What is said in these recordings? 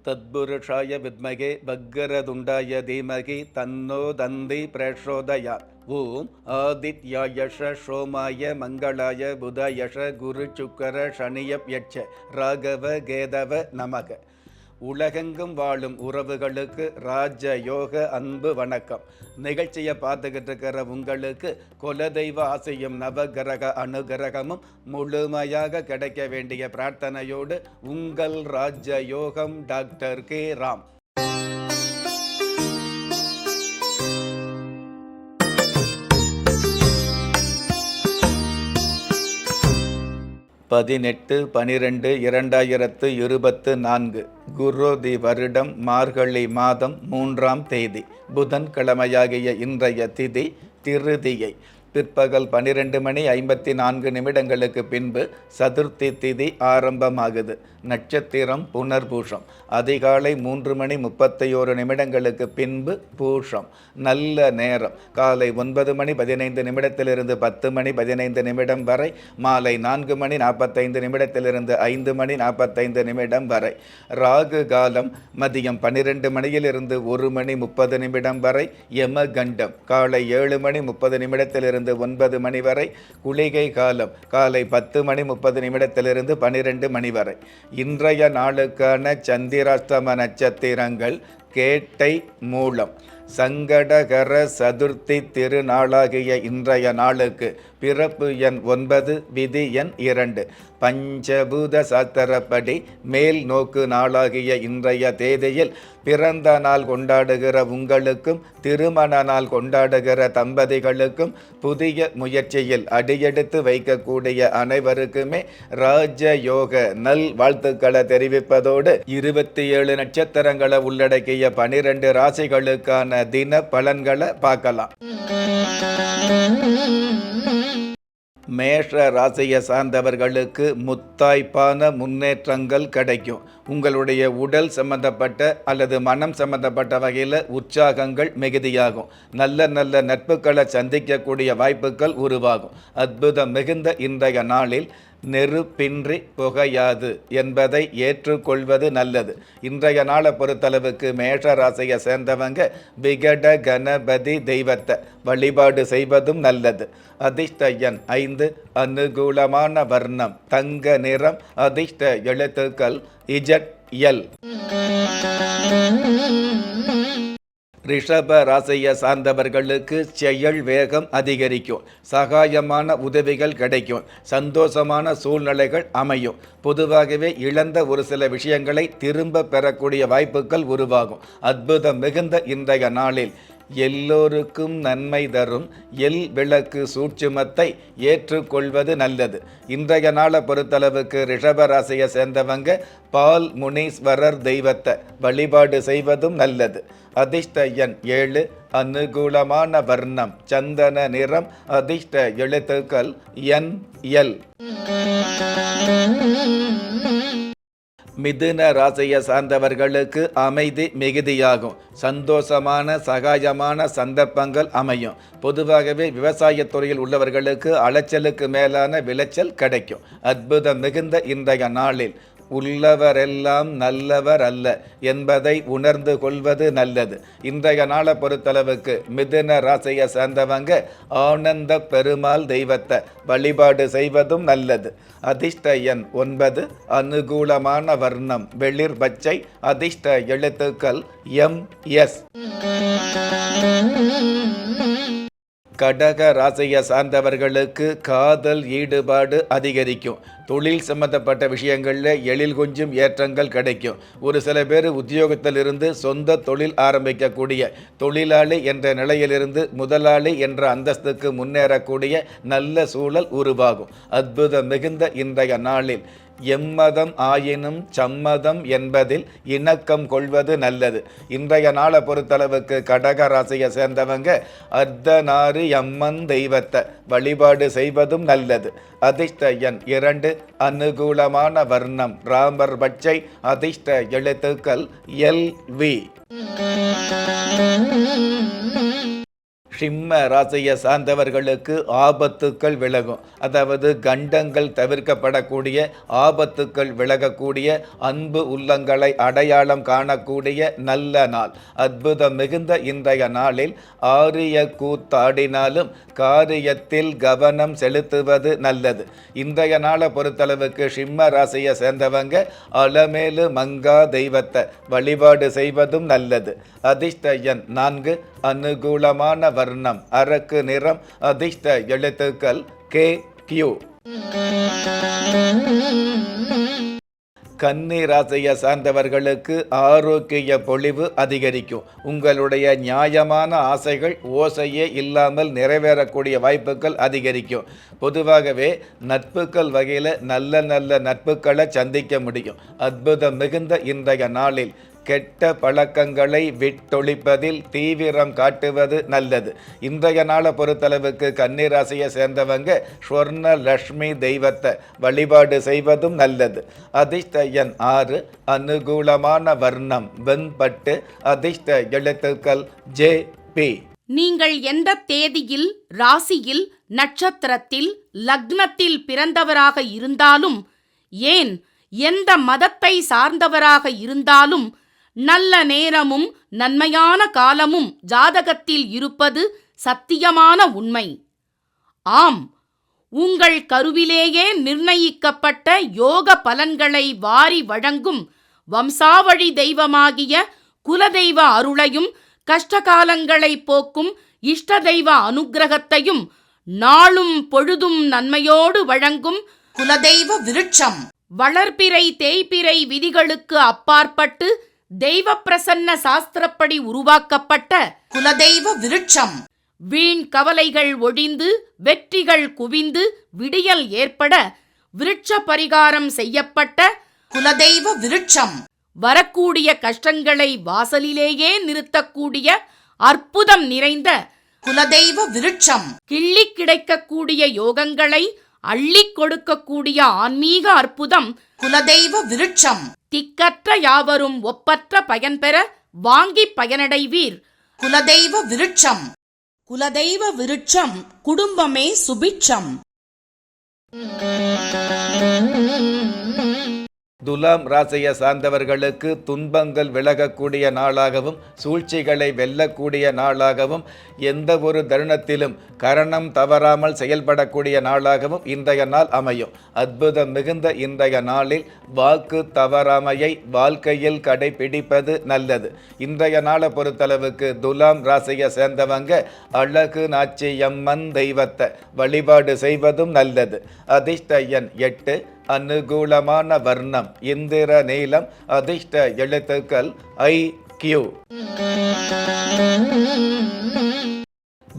தத்புருஷாய வித்மகே பக்கரதுண்டாய தீமகி தன்னோ தந்தி பிரச்சோதயாத். ஓம் ஆதித்யாயஷ சோமாய மங்களாய புதயஷ குரு சுக்கர சனியப் யட்ச ராகவ கேதவ நமக. உலகெங்கும் வாழும் உறவுகளுக்கு ராஜ யோக அன்பு வணக்கம். நிகழ்ச்சியை பார்த்துக்கிட்டு இருக்கிற உங்களுக்கு குலதெய்வ ஆசையும் நவகிரக அனுகிரகமும் முழுமையாக கிடைக்க வேண்டிய பிரார்த்தனையோடு உங்கள் ராஜ யோகம் டாக்டர் கே ராம். பதினெட்டு 12/2024 குரோதி வருடம் மார்கழி மாதம் 3ஆம் தேதி புதன்கிழமையாகிய இன்றைய திதி திருதியை. பிற்பகல் 12:54 பின்பு சதுர்த்தி திதி ஆரம்பமாகுது. நட்சத்திரம் புனர்பூஷம். அதிகாலை 3:31 பின்பு பூஷம். நல்ல நேரம் காலை 9:15 10:15 வரை, மாலை 4:45 5:45 வரை. ராகு காலம் மதியம் 12 மணியிலிருந்து 1:30 வரை. யமகண்டம் காலை 7:30 9 மணி வரை. குளிகை காலம் காலை 10:30 12 மணி வரை. இன்றைய நாளுக்கான சந்திராஷ்டம நட்சத்திரங்கள் கேட்டை மூலம். சங்கடகர சதுர்த்தி திருநாளாகிய இன்றைய நாளுக்கு பிறப்பு எண் 9, விதி எண் 2. பஞ்சபூத சாஸ்திரப்படி மேல் நோக்கு நாளாகிய இன்றைய தேதியில் பிறந்த நாள் கொண்டாடுகிற உங்களுக்கும் திருமண நாள் கொண்டாடுகிற தம்பதிகளுக்கும் புதிய முயற்சியில் அடியெடுத்து வைக்கக்கூடிய அனைவருக்குமே ராஜயோக நல் வாழ்த்துக்களை தெரிவிப்பதோடு 27 நட்சத்திரங்களை உள்ளடக்கிய 12 ராசிகளுக்கான தின பலன்களை பார்க்கலாம். மேஷ ராசியை சார்ந்தவர்களுக்கு முத்தாய்ப்பான முன்னேற்றங்கள் கிடைக்கும். உங்களுடைய உடல் சம்பந்தப்பட்ட அல்லது மனம் சம்பந்தப்பட்ட வகையில் உற்சாகங்கள் மிகுதியாகும். நல்ல நல்ல நட்புகளை சந்திக்கக்கூடிய வாய்ப்புகள் உருவாகும். அற்புதம் மிகுந்த இன்றைய நாளில் நெருப்பின்றி புகையாது என்பதை ஏற்றுக்கொள்வது நல்லது. இன்றைய நாளை பொறுத்தளவுக்கு மேஷ ராசியை சேர்ந்தவங்க விகட கணபதி தெய்வத்தை வழிபாடு செய்வதும் நல்லது. அதிர்ஷ்ட எண் 5. அனுகூலமான வர்ணம் தங்க நிறம். அதிர்ஷ்ட எழுத்துக்கள் ZL. ரிஷப ராசியை சார்ந்தவர்களுக்கு செயல் வேகம் அதிகரிக்கும். சகாயமான உதவிகள் கிடைக்கும். சந்தோஷமான சூழ்நிலைகள் அமையும். பொதுவாகவே இழந்த ஒரு சில விஷயங்களை திரும்ப பெறக்கூடிய வாய்ப்புகள் உருவாகும். அற்புதம் மிகுந்த இன்றைய நாளில் எல்லோருக்கும் நன்மை தரும் எல் விளக்கு சூட்சுமத்தை ஏற்றுக்கொள்வது நல்லது. இன்றைய நாளை பொறுத்தளவுக்கு ரிஷபராசியை சேர்ந்தவங்க பால் முனீஸ்வரர் தெய்வத்தை வழிபாடு செய்வதும் நல்லது. அதிர்ஷ்ட எண் 7. அனுகூலமான வர்ணம் சந்தன நிறம். அதிர்ஷ்ட எழுத்துக்கள் NL. மிதுன ராசியை சார்ந்தவர்களுக்கு அமைதி மிகுதியாகும். சந்தோஷமான சகாயமான சந்தர்ப்பங்கள் அமையும். பொதுவாகவே விவசாயத்துறையில் உள்ளவர்களுக்கு அலைச்சலுக்கு மேலான விளைச்சல் கிடைக்கும். அற்புதம் மிகுந்த இன்றைய நாளில் உள்ளவரெல்லாம் நல்லவர் அல்ல என்பதை உணர்ந்து கொள்வது நல்லது. இன்றைய நாளை பொறுத்தளவுக்கு மிதுன ராசியை சேர்ந்தவங்க ஆனந்த பெருமாள் தெய்வத்தை வழிபாடு செய்வதும் நல்லது. அதிர்ஷ்ட எண் 9. அனுகூலமான வர்ணம் வெளிர் பச்சை. அதிர்ஷ்ட எழுத்துக்கள் MS. கடக ராசியை சார்ந்தவர்களுக்கு காதல் ஈடுபாடு அதிகரிக்கும். தொழில் சம்பந்தப்பட்ட விஷயங்களில் எழில் கொஞ்சம் ஏற்றங்கள் கிடைக்கும். ஒரு சில பேர் உத்தியோகத்திலிருந்து சொந்த தொழில் ஆரம்பிக்கக்கூடிய தொழிலாளி என்ற நிலையிலிருந்து முதலாளி என்ற அந்தஸ்துக்கு முன்னேறக்கூடிய நல்ல சூழல் உருவாகும். அற்புதம் மிகுந்த இன்றைய நாளில் எம்மதம் ஆயினும் சம்மதம் என்பதில் இணக்கம் கொள்வது நல்லது. இன்றைய நாளை பொறுத்தளவுக்கு கடக ராசியை சேர்ந்தவங்க அர்த்தநாரி அம்மன் தெய்வத்தை வழிபாடு செய்வதும் நல்லது. அதிர்ஷ்ட எண் 2. அனுகூலமான வர்ணம் ராமர் பச்சை. அதிர்ஷ்ட எழுத்துக்கள் LV. சிம்ம ராசியை சார்ந்தவர்களுக்கு ஆபத்துக்கள் விலகும். அதாவது கண்டங்கள் தவிர்க்கப்படக்கூடிய, ஆபத்துக்கள் விலகக்கூடிய, அன்பு உள்ளங்களை அடையாளம் காணக்கூடிய நல்ல நாள். அற்புதம் மிகுந்த இன்றைய நாளில் ஆரிய கூத்தாடினாலும் காரியத்தில் கவனம் செலுத்துவது நல்லது. இன்றைய நாளை பொறுத்தளவுக்கு சிம்ம ராசியை சேர்ந்தவங்க அலமேலு மங்கா தெய்வத்தை வழிபாடு செய்வதும் நல்லது. அதிர்ஷ்ட எண் 4, அனுகூலமான வர்ணம் அரக்கு நிறம், அதிர்ஷ்ட எழுத்துக்கள் KQ. கன்னி ராசியை சார்ந்தவர்களுக்கு ஆரோக்கிய பொலிவு அதிகரிக்கும். உங்களுடைய நியாயமான ஆசைகள் ஓசையே இல்லாமல் நிறைவேறக்கூடிய வாய்ப்புகள் அதிகரிக்கும். பொதுவாகவே நட்புகள் வகையில் நல்ல நட்புகளை சந்திக்க முடியும். அற்புதம் மிகுந்த இன்றைய நாளில் கெட்ட பழக்கங்களை விட்டொழிப்பதில் தீவிரம் காட்டுவது நல்லது. இன்றைய நாளை பொறுத்தளவுக்கு கன்னிராசியை சேர்ந்தவங்க ஸ்வர்ண லக்ஷ்மி தெய்வத்தை வழிபாடு செய்வதும் நல்லது. அதிர்ஷ்ட எண் 6, அனுகூலமான வர்ணம் வெண்பட்டு, அதிர்ஷ்ட எழுத்துக்கள் JP. நீங்கள் எந்த தேதியில், ராசியில், நட்சத்திரத்தில், லக்னத்தில் பிறந்தவராக இருந்தாலும், ஏன் எந்த மதத்தை சார்ந்தவராக இருந்தாலும், நல்ல நேரமும் நன்மையான காலமும் ஜாதகத்தில் இருப்பது சத்தியமான உண்மை. ஆம், உங்கள் கருவிலேயே நிர்ணயிக்கப்பட்ட யோக பலன்களை வாரி வழங்கும் வம்சாவழி தெய்வமாகிய குலதெய்வ அருளையும், கஷ்டகாலங்களை போக்கும் இஷ்ட தெய்வ அனுக்கிரகத்தையும் நாளும் பொழுதும் நன்மையோடு வழங்கும் குலதெய்வ விருட்சம் வளர்பிறை தேய்பிறை விதிகளுக்கு அப்பாற்பட்டு தெய்வ பிரசன்ன சாஸ்திரப்படி உருவாக்கப்பட்ட குலதெய்வ விருட்சம். வீண் கவலைகள் ஒழிந்து வெற்றிகள் குவிந்து விடியல் ஏற்பட விருட்ச பரிகாரம் செய்யப்பட்ட குலதெய்வ விருட்சம். வரக்கூடிய கஷ்டங்களை வாசலிலேயே நிறுத்தக்கூடிய அற்புதம் நிறைந்த குலதெய்வ விருட்சம். கிள்ளி கிடைக்கக்கூடிய யோகங்களை அள்ளி கொடுக்கக்கூடிய ஆன்மீக அற்புதம் குலதெய்வ விருட்சம். திக்கற்ற யாவரும் ஒப்பற்ற பயன்பெற வாங்கி பயனடைவீர். குலதெய்வ விருட்சம். குலதெய்வ விருட்சம் குடும்பமே சுபிட்சம். துலாம் ராசியை சார்ந்தவர்களுக்கு துன்பங்கள் விலகக்கூடிய நாளாகவும், சூழ்ச்சிகளை வெல்லக்கூடிய நாளாகவும், எந்த ஒரு தருணத்திலும் கரணம் தவறாமல் செயல்படக்கூடிய நாளாகவும் இன்றைய நாள் அமையும். அற்புதம் மிகுந்த இன்றைய நாளில் வாக்கு தவறாமையை வாழ்க்கையில் கடைபிடிப்பது நல்லது. இன்றைய நாளை பொறுத்தளவுக்கு துலாம் ராசியை சேர்ந்தவங்க அழகு நாச்சியம்மன் தெய்வத்தை வழிபாடு செய்வதும் நல்லது. அதிர்ஷ்ட எண் 8, அனுகூலமான வர்ணம் இந்திர நீலம், அதிர்ஷ்ட எழுத்துக்கள் IQ.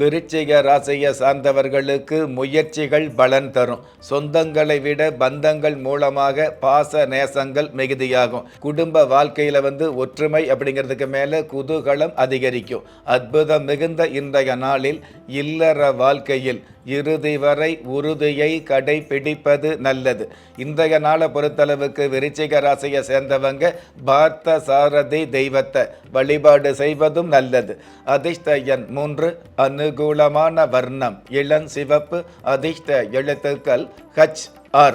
விருச்சிக ராசியை சார்ந்தவர்களுக்கு முயற்சிகள் பலன் தரும். சொந்தங்களை விட பந்தங்கள் மூலமாக பாச நேசங்கள் மிகுதியாகும். குடும்ப வாழ்க்கையில் ஒற்றுமை அப்படிங்கிறதுக்கு மேலே குதூகலம் அதிகரிக்கும். அற்புதம் மிகுந்த இன்றைய நாளில் இல்லற வாழ்க்கையில் இறுதி வரை உறுதியை கடைபிடிப்பது நல்லது. இன்றைய நாளை பொறுத்தளவுக்கு விருச்சிக ராசியை சேர்ந்தவங்க பார்த்த சாரதி தெய்வத்தை வழிபாடு செய்வதும் நல்லது. அதிர்ஷ்ட எண் 3, அனுகூலமான வர்ணம் இளம் சிவப்பு, அதிர்ஷ்ட எழுத்துக்கள் HR.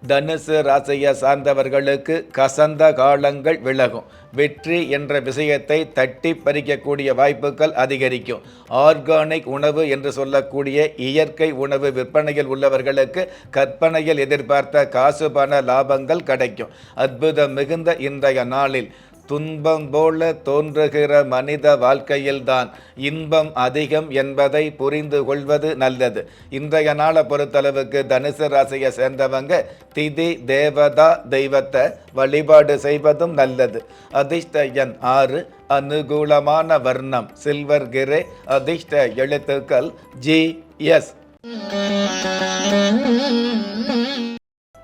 தனுசு ராசியை சார்ந்தவர்களுக்கு கசந்த காலங்கள் விலகும். வெற்றி என்ற விஷயத்தை தட்டி பறிக்கக்கூடிய வாய்ப்புகள் அதிகரிக்கும். ஆர்கானிக் உணவு என்று சொல்லக்கூடிய இயற்கை உணவு விற்பனையில் உள்ளவர்களுக்கு கற்பனையில் எதிர்பார்த்த காசு பண லாபங்கள் கிடைக்கும். அற்புதம் மிகுந்த இன்றைய நாளில் துன்பம் போல தோன்றுகிற மனித வாழ்க்கையில்தான் இன்பம் அதிகம் என்பதை புரிந்து கொள்வது நல்லது. இன்றைய நாளை பொறுத்தளவுக்கு தனுசு ராசியை சேர்ந்தவங்க திதி தேவதா தெய்வத்தை வழிபாடு செய்வதும் நல்லது. அதிர்ஷ்ட எண் 6, அனுகூலமான வர்ணம் சில்வர் கிரே, அதிர்ஷ்ட எழுத்துக்கள் GS.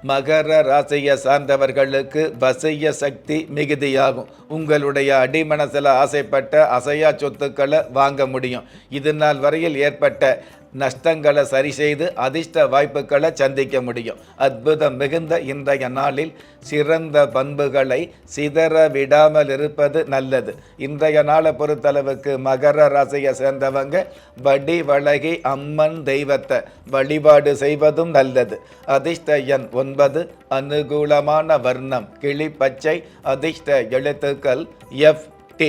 மகர ராசியை சார்ந்தவர்களுக்கு வசிய சக்தி மிகுதியாகும். உங்களுடைய அடிமனசில் ஆசைப்பட்ட அசையா சொத்துக்களை வாங்க முடியும். இது நாள் வரையில் ஏற்பட்ட நஷ்டங்களை சரி செய்து அதிர்ஷ்ட வாய்ப்புகளை சந்திக்க முடியும். அற்புதம் மிகுந்த இன்றைய நாளில் சிறந்த பண்புகளை சிதற விடாமல் இருப்பது நல்லது. இன்றைய நாளை பொறுத்தளவுக்கு மகர ராசியை சேர்ந்தவங்க வடி வழகி அம்மன் தெய்வத்தை வழிபாடு செய்வதும் நல்லது. அதிர்ஷ்ட எண் 9, அனுகூலமான வர்ணம் கிளி பச்சை, அதிர்ஷ்ட எழுத்துக்கள் FT.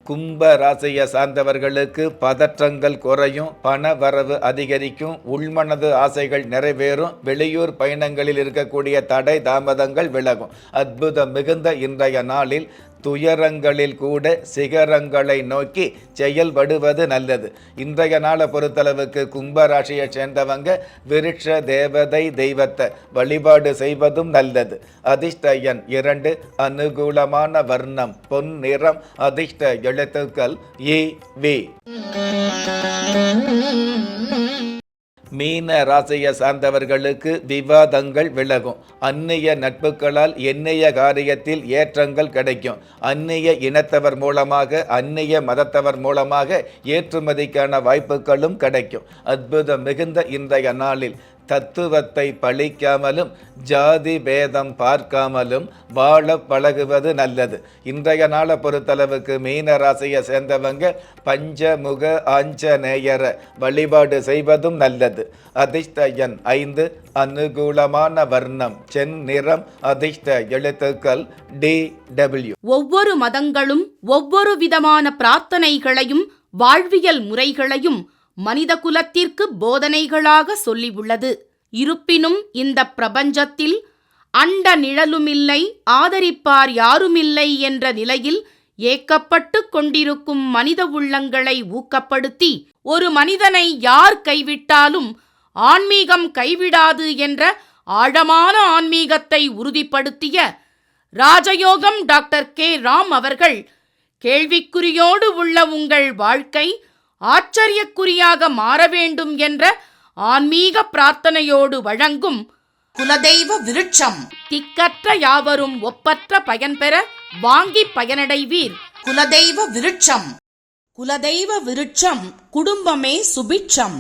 கும்ப ராசியை சார்ந்தவர்களுக்கு பதற்றங்கள் குறையும், பண வரவு அதிகரிக்கும், உள்மனது ஆசைகள் நிறைவேறும், வெளியூர் பயணங்களில் இருக்கக்கூடிய தடை தாமதங்கள் விலகும். அற்புதம் மிகுந்த இன்றைய நாளில் துயரங்களில் கூட சிகரங்களை நோக்கி செயல்படுவது நல்லது. இன்றைய நாளை பொறுத்தளவுக்கு கும்பராசியை சேர்ந்தவங்க விருட்ச தேவதை தெய்வத்தை வழிபாடு செய்வதும் நல்லது. அதிர்ஷ்ட எண் 2, அனுகூலமான வர்ணம் பொன் நிறம், அதிர்ஷ்ட எழுத்துக்கள் EV. மீன ராசியை சார்ந்தவர்களுக்கு விவாதங்கள் விலகும், அந்நிய நட்புகளால் எண்ணிய காரியத்தில் ஏற்றங்கள் கிடைக்கும், அந்நிய இனத்தவர் மூலமாக அந்நிய மதத்தவர் மூலமாக ஏற்றுமதிக்கான வாய்ப்புகளும் கிடைக்கும். அற்புதம் மிகுந்த இன்றைய நாளில் தத்துவத்தை பழிக்காமலும் ஜாதி பேதம் பார்க்காமலும் வாழ பழகுவது நல்லது. இன்றைய நாளை பொறுத்தளவுக்கு மீன ராசியை சேர்ந்தவங்க பஞ்சமுக ஆஞ்சநேயரை வழிபாடு செய்வதும் நல்லது. அதிர்ஷ்ட எண் 5, அனுகூலமான வர்ணம் செந்நிறம், அதிர்ஷ்ட எழுத்துக்கள் DW. ஒவ்வொரு மதங்களும் ஒவ்வொரு விதமான பிரார்த்தனைகளையும் வாழ்வியல் முறைகளையும் மனித குலத்திற்கு போதனைகளாக சொல்லியுள்ளது. இருப்பினும் இந்த பிரபஞ்சத்தில் அண்ட நிழலுமில்லை, ஆதரிப்பார் யாருமில்லை என்ற நிலையில் ஏக்கப்பட்டு கொண்டிருக்கும் மனித உள்ளங்களை ஊக்கப்படுத்தி ஒரு மனிதனை யார் கைவிட்டாலும் ஆன்மீகம் கைவிடாது என்ற ஆழமான ஆன்மீகத்தை உறுதிப்படுத்திய ராஜயோகம் டாக்டர் K. ராம் அவர்கள் கேள்விக்குறியோடு உள்ள உங்கள் வாழ்க்கை ஆச்சரியக்குறியாக மாற வேண்டும் என்ற ஆன்மீக பிரார்த்தனையோடு வழங்கும் குலதெய்வ விருட்சம். திக்கற்ற யாவரும் ஒப்பற்ற பயன்பெற வாங்கி பயனடைவீர். குலதெய்வ விருட்சம். குலதெய்வ விருட்சம் குடும்பமே சுபிட்சம்.